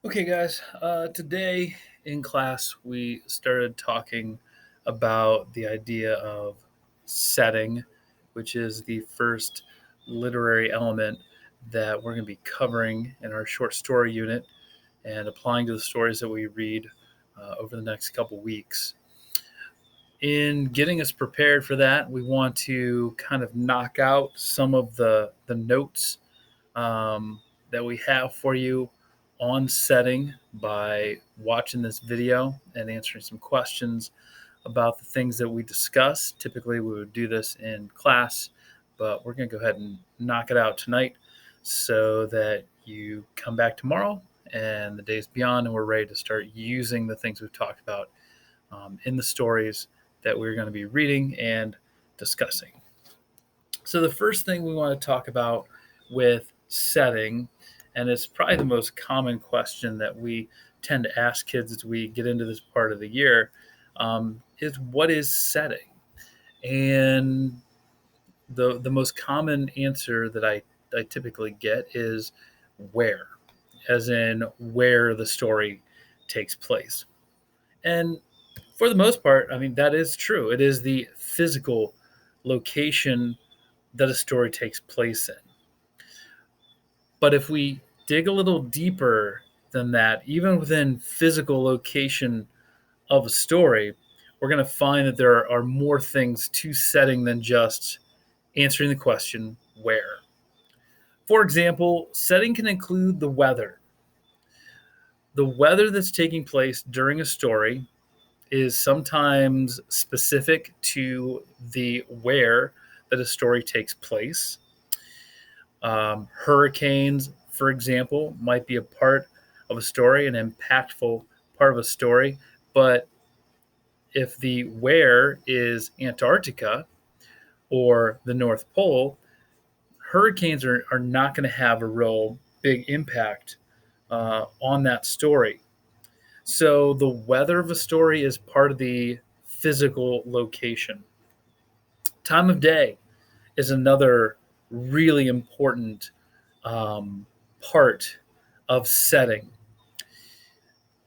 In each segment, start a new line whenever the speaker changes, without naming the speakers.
Okay, guys. Today in class, we started talking about the idea of setting, which is the first literary element that we're going to be covering in our short story unit and applying to the stories that we read over the next couple weeks. In getting us prepared for that, we want to kind of knock out some of the notes um, that we have for you on setting by watching this video and answering some questions about the things that we discuss. Typically, we would do this in class, but we're going to go ahead and knock it out tonight so that you come back tomorrow and the days beyond, and we're ready to start using the things we've talked about in the stories that we're going to be reading and discussing. So, the first thing we want to talk about with setting, and it's probably the most common question that we tend to ask kids as we get into this part of the year, is what is setting? And the most common answer that I typically get is where, as in where the story takes place. And for the most part, I mean, that is true. It is the physical location that a story takes place in. But if we dig a little deeper than that, even within physical location of a story, we're going to find that there are more things to setting than just answering the question, where? For example, setting can include the weather. The weather that's taking place during a story is sometimes specific to the where that a story takes place. Hurricanes, for example, might be a part of a story, an impactful part of a story. But if the where is Antarctica or the North Pole, hurricanes are not going to have a real big impact on that story. So the weather of a story is part of the physical location. Time of day is another really important part of setting.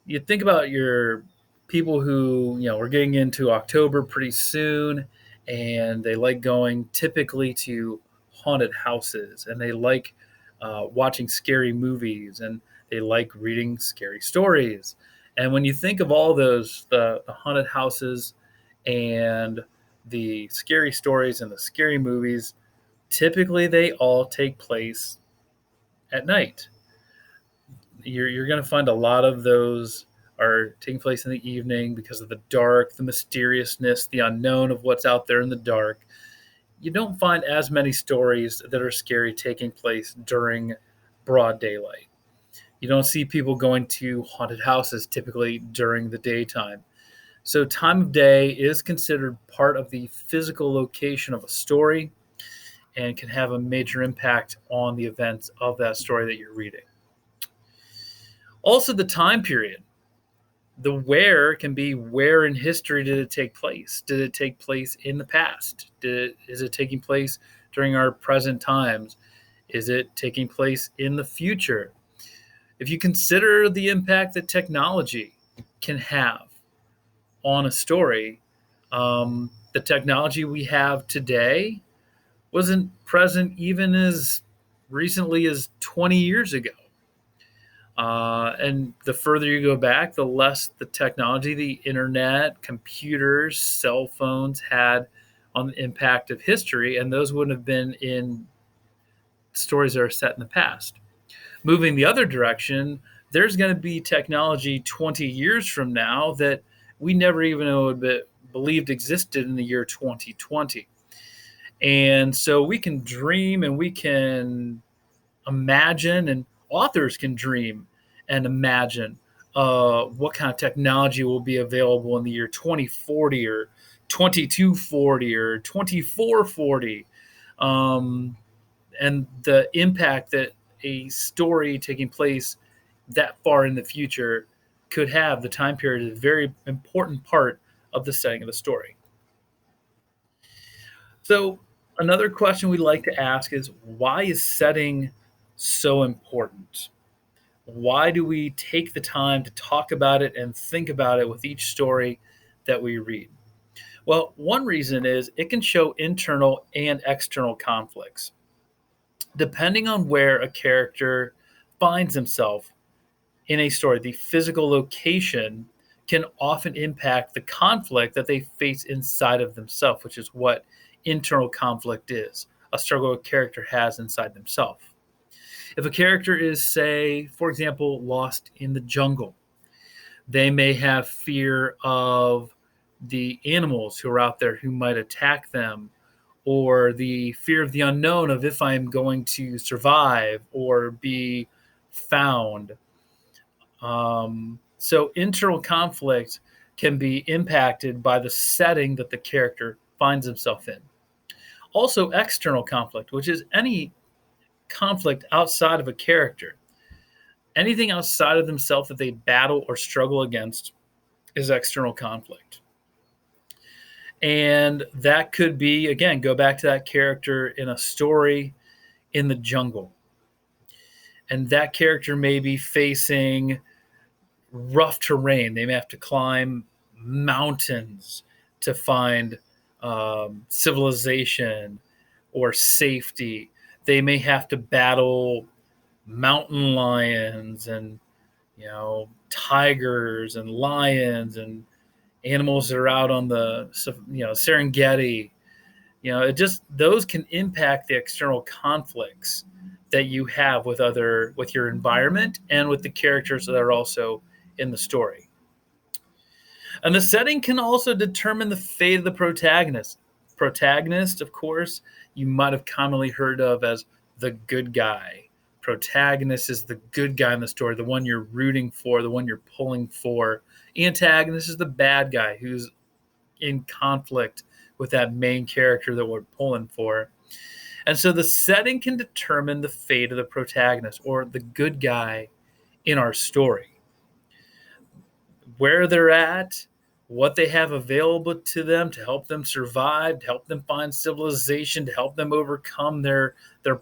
You think about your people who, we're getting into October pretty soon, and they like going typically to haunted houses, and they like watching scary movies, and they like reading scary stories. And when you think of all those, the haunted houses and the scary stories and the scary movies, typically they all take place at night. You're going to find a lot of those are taking place in the evening because of the dark, the mysteriousness, the unknown of what's out there in the dark. You don't find as many stories that are scary taking place during broad daylight. You don't see people going to haunted houses typically during the daytime. So, time of day is considered part of the physical location of a story and can have a major impact on the events of that story that you're reading. Also, the time period. The where can be where in history did it take place? Did it take place in the past? Is it taking place during our present times? Is it taking place in the future? If you consider the impact that technology can have on a story, the technology we have today wasn't present even as recently as 20 years ago. And the further you go back, the less the technology, the internet, computers, cell phones had on the impact of history, and those wouldn't have been in stories that are set in the past. Moving the other direction, there's going to be technology 20 years from now that we never even believed existed in the year 2020. And so we can dream and we can imagine, and authors can dream and imagine what kind of technology will be available in the year 2040 or 2240 or 2440, and the impact that a story taking place that far in the future could have. The time period is a very important part of the setting of the story. So, another question we like to ask is, why is setting so important? Why do we take the time to talk about it and think about it with each story that we read? Well, one reason is it can show internal and external conflicts. Depending on where a character finds himself in a story, the physical location can often impact the conflict that they face inside of themselves, which is what internal conflict is, a struggle a character has inside themselves. If a character is, say, for example, lost in the jungle, they may have fear of the animals who are out there who might attack them, or the fear of the unknown of if I'm going to survive or be found. So internal conflict can be impacted by the setting that the character finds himself in. Also, external conflict, which is any conflict outside of a character. Anything outside of themselves that they battle or struggle against is external conflict. And that could be, again, go back to that character in a story in the jungle. And that character may be facing rough terrain. They may have to climb mountains to find civilization or safety. They may have to battle mountain lions and tigers and lions and animals that are out on the Serengeti. It just, those can impact the external conflicts that you have with your environment and with the characters that are also in the story. And the setting can also determine the fate of the protagonist. Protagonist, of course, you might have commonly heard of as the good guy. Protagonist is the good guy in the story, the one you're rooting for, the one you're pulling for. Antagonist is the bad guy who's in conflict with that main character that we're pulling for. And so the setting can determine the fate of the protagonist or the good guy in our story. Where they're at, what they have available to them to help them survive, to help them find civilization, to help them overcome their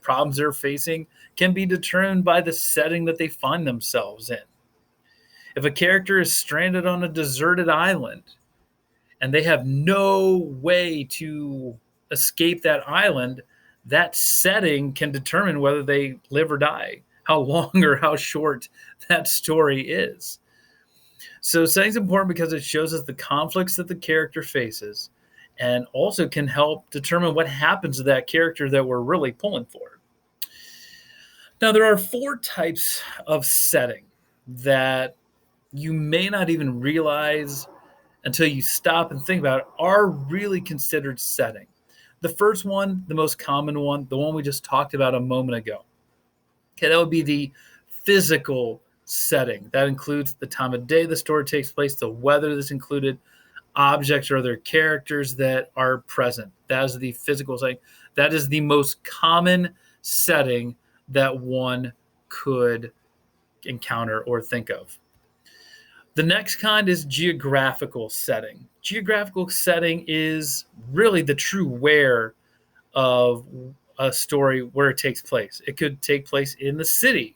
problems they're facing, can be determined by the setting that they find themselves in. If a character is stranded on a deserted island and they have no way to escape that island, that setting can determine whether they live or die, how long or how short that story is. So setting is important because it shows us the conflicts that the character faces and also can help determine what happens to that character that we're really pulling for. Now, there are 4 types of setting that you may not even realize until you stop and think about it are really considered setting. The first one, the most common one, the one we just talked about a moment ago. Okay, that would be the physical setting. That includes the time of day the story takes place, the weather that's included, objects or other characters that are present. That is the physical setting. That is the most common setting that one could encounter or think of. The next kind is geographical setting. Geographical setting is really the true where of a story where it takes place. It could take place in the city.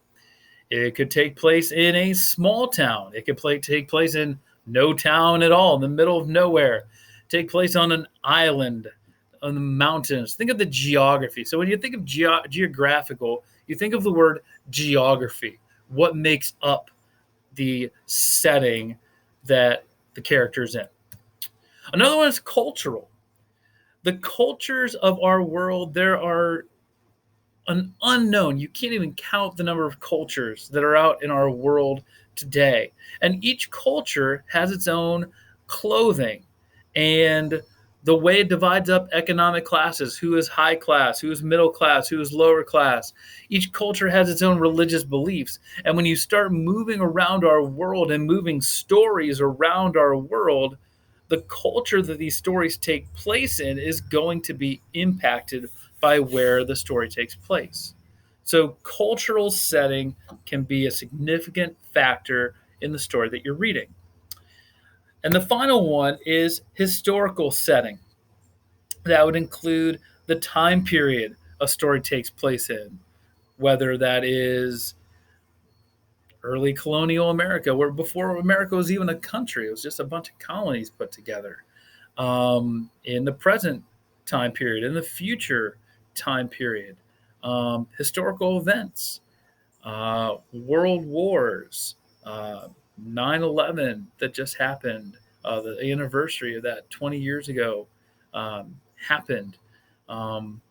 It could take place in a small town. It could take place in no town at all, in the middle of nowhere. Take place on an island, on the mountains. Think of the geography. So when you think of geographical, you think of the word geography. What makes up the setting that the character's in. Another one is cultural. The cultures of our world, there are an unknown. You can't even count the number of cultures that are out in our world today. And each culture has its own clothing and the way it divides up economic classes, who is high class, who is middle class, who is lower class. Each culture has its own religious beliefs. And when you start moving around our world and moving stories around our world, the culture that these stories take place in is going to be impacted by where the story takes place. So cultural setting can be a significant factor in the story that you're reading. And the final one is historical setting. That would include the time period a story takes place in, whether that is early colonial America, where before America was even a country, it was just a bunch of colonies put together. In the present time period, in the future time period, historical events, world wars, uh, 9/11 that just happened, the anniversary of that 20 years ago happened. Um,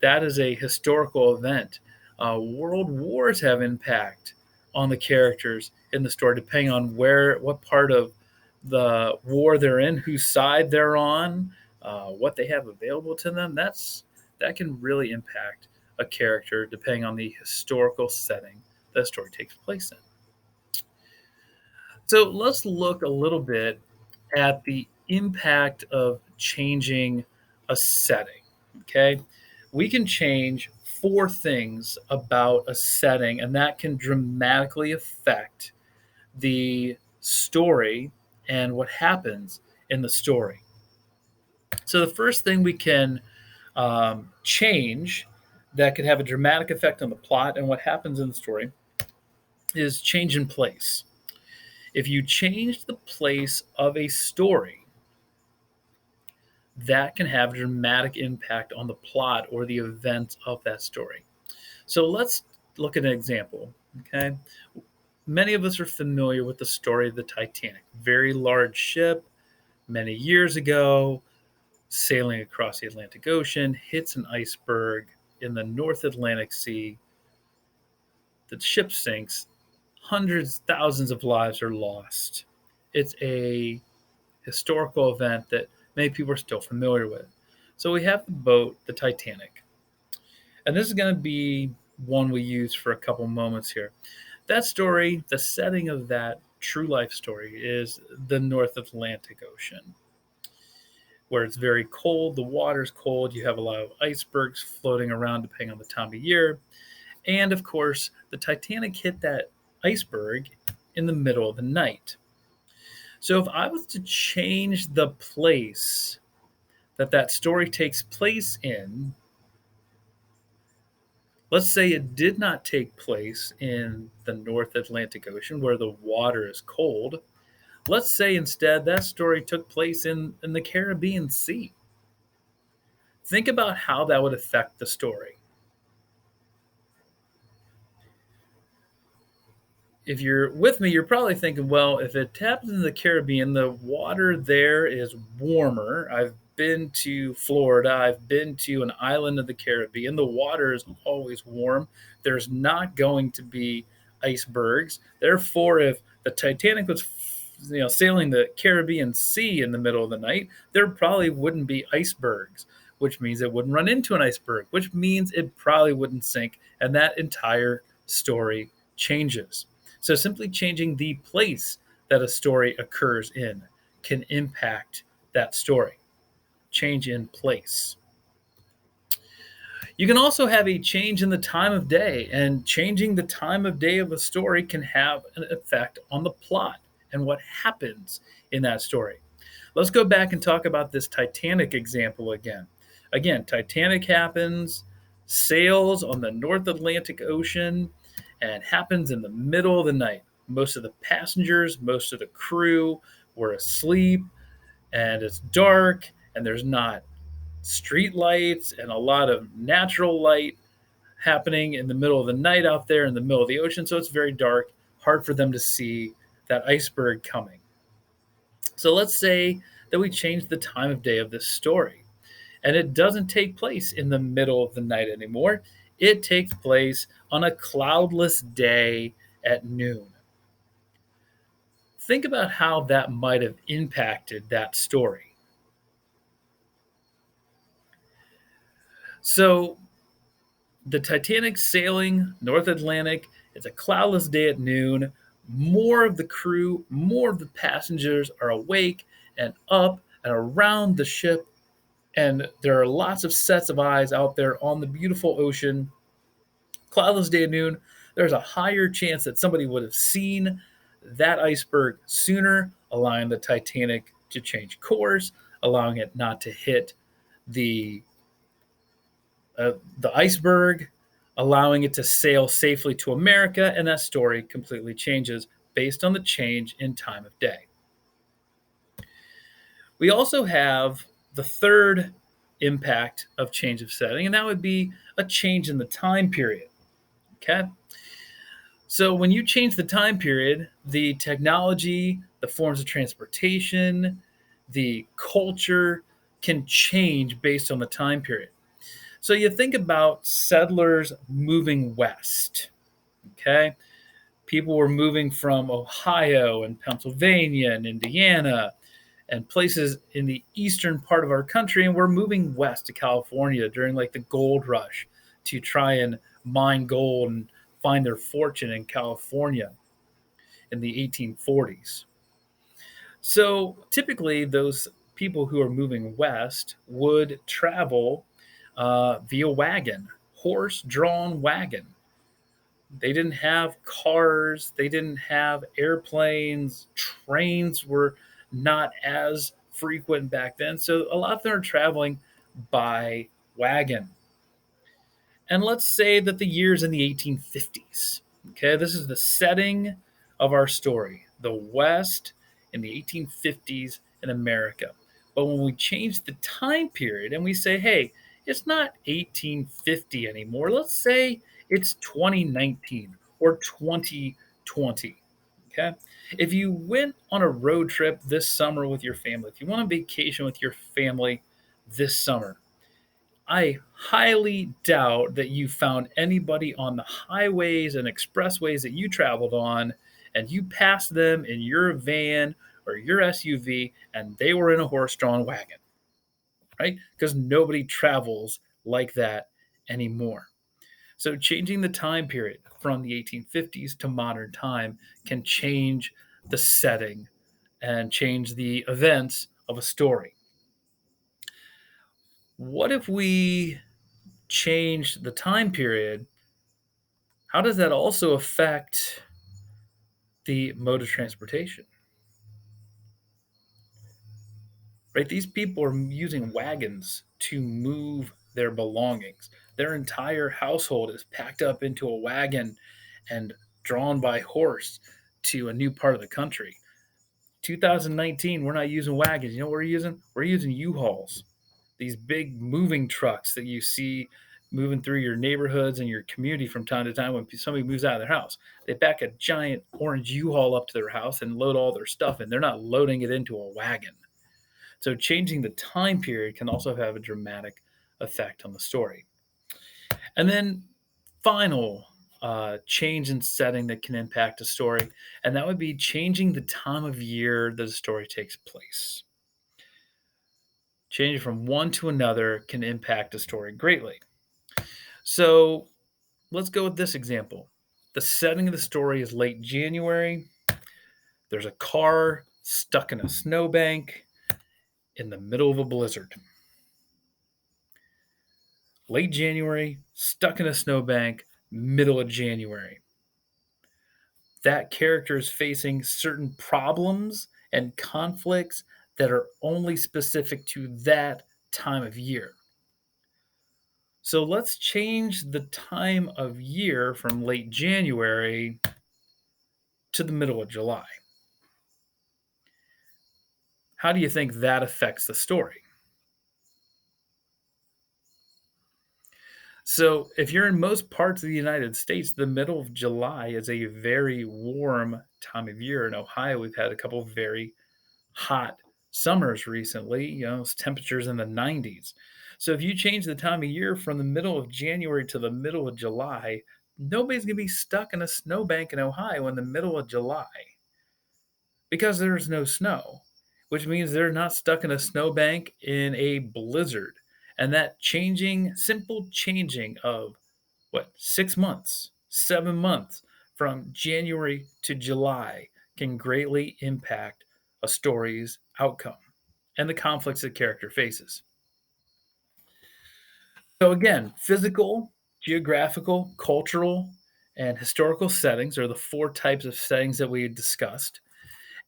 that is a historical event. World wars have impact on the characters in the story, depending on what part of the war they're in, whose side they're on, what they have available to them. That can really impact a character depending on the historical setting that the story takes place in. So let's look a little bit at the impact of changing a setting. Okay. We can change four things about a setting, and that can dramatically affect the story and what happens in the story. So, the first thing we can change that could have a dramatic effect on the plot and what happens in the story is change in place. If you change the place of a story, that can have a dramatic impact on the plot or the events of that story. So let's look at an example. Okay. Many of us are familiar with the story of the Titanic. Very large ship, many years ago, sailing across the Atlantic Ocean, hits an iceberg in the North Atlantic Sea. The ship sinks, hundreds, thousands of lives are lost. It's a historical event that many people are still familiar with. So we have the boat, the Titanic. And this is going to be one we use for a couple moments here. That story, the setting of that true life story is the North Atlantic Ocean, where it's very cold. The water's cold. You have a lot of icebergs floating around depending on the time of year. And of course, the Titanic hit that iceberg in the middle of the night. So if I was to change the place that story takes place in, let's say it did not take place in the North Atlantic Ocean where the water is cold. Let's say instead that story took place in the Caribbean Sea. Think about how that would affect the story. If you're with me, you're probably thinking, well, if it happens in the Caribbean, the water there is warmer. I've been to Florida, I've been to an island of the Caribbean. The water is always warm. There's not going to be icebergs. Therefore, if the Titanic was sailing the Caribbean Sea in the middle of the night, there probably wouldn't be icebergs, which means it wouldn't run into an iceberg, which means it probably wouldn't sink, and that entire story changes. So simply changing the place that a story occurs in can impact that story. Change in place. You can also have a change in the time of day, and changing the time of day of a story can have an effect on the plot and what happens in that story. Let's go back and talk about this Titanic example again. Again, Titanic happens, sails on the North Atlantic Ocean, and happens in the middle of the night. Most of the passengers, most of the crew were asleep, and it's dark, and there's not street lights and a lot of natural light happening in the middle of the night out there in the middle of the ocean. So it's very dark, hard for them to see that iceberg coming. So let's say that we change the time of day of this story, and it doesn't take place in the middle of the night anymore. It takes place on a cloudless day at noon. Think about how that might have impacted that story. So, the Titanic sailing North Atlantic, it's a cloudless day at noon. More of the crew, more of the passengers are awake and up and around the ship, and there are lots of sets of eyes out there on the beautiful ocean. Cloudless day at noon, there's a higher chance that somebody would have seen that iceberg sooner, allowing the Titanic to change course, allowing it not to hit the the iceberg, allowing it to sail safely to America, and that story completely changes based on the change in time of day. We also have the third impact of change of setting, and that would be a change in the time period. Okay. So when you change the time period, the technology, the forms of transportation, the culture can change based on the time period. So you think about settlers moving west. Okay. People were moving from Ohio and Pennsylvania and Indiana and places in the eastern part of our country, and we're moving west to California during like the gold rush to try and mine gold and find their fortune in California in the 1840s. So typically, those people who are moving west would travel via wagon, horse drawn wagon. They didn't have cars, they didn't have airplanes, trains were not as frequent back then. So a lot of them are traveling by wagon. And let's say that the year's in the 1850s. Okay, this is the setting of our story. The West in the 1850s in America. But when we change the time period and we say, hey, it's not 1850 anymore, let's say it's 2019 or 2020. Okay. If you went on a road trip this summer with your family, if you went on vacation with your family this summer, I highly doubt that you found anybody on the highways and expressways that you traveled on and you passed them in your van or your SUV and they were in a horse drawn wagon, right? Because nobody travels like that anymore. So, changing the time period from the 1850s to modern time can change the setting and change the events of a story. What if we change the time period? How does that also affect the mode of transportation? Right? These people are using wagons to move their belongings. Their entire household is packed up into a wagon and drawn by horse to a new part of the country. 2019, we're not using wagons. You know what we're using? We're using U-Hauls, these big moving trucks that you see moving through your neighborhoods and your community from time to time when somebody moves out of their house. They back a giant orange U-Haul up to their house and load all their stuff in. They're not loading it into a wagon. So changing the time period can also have a dramatic effect on the story. And then final change in setting that can impact a story, and that would be changing the time of year that a story takes place. Changing from one to another can impact a story greatly. So let's go with this example. The setting of the story is late January. There's a car stuck in a snowbank in the middle of a blizzard. Late January, stuck in a snowbank, middle of January. That character is facing certain problems and conflicts that are only specific to that time of year. So let's change the time of year from late January to the middle of July. How do you think that affects the story? So, if you're in most parts of the United States, the middle of July is a very warm time of year. In Ohio, we've had a couple of very hot summers recently, temperatures in the 90s. So if you change the time of year from the middle of January to the middle of July, nobody's going to be stuck in a snowbank in Ohio in the middle of July because there's no snow, which means they're not stuck in a snowbank in a blizzard. And that simple changing of 6 months, 7 months from January to July can greatly impact a story's outcome and the conflicts the character faces. So, again, physical, geographical, cultural, and historical settings are the four types of settings that we discussed,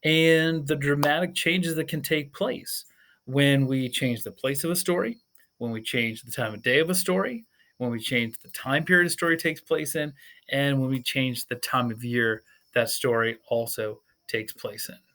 and the dramatic changes that can take place when we change the place of a story, when we change the time of day of a story, when we change the time period a story takes place in, and when we change the time of year that story also takes place in.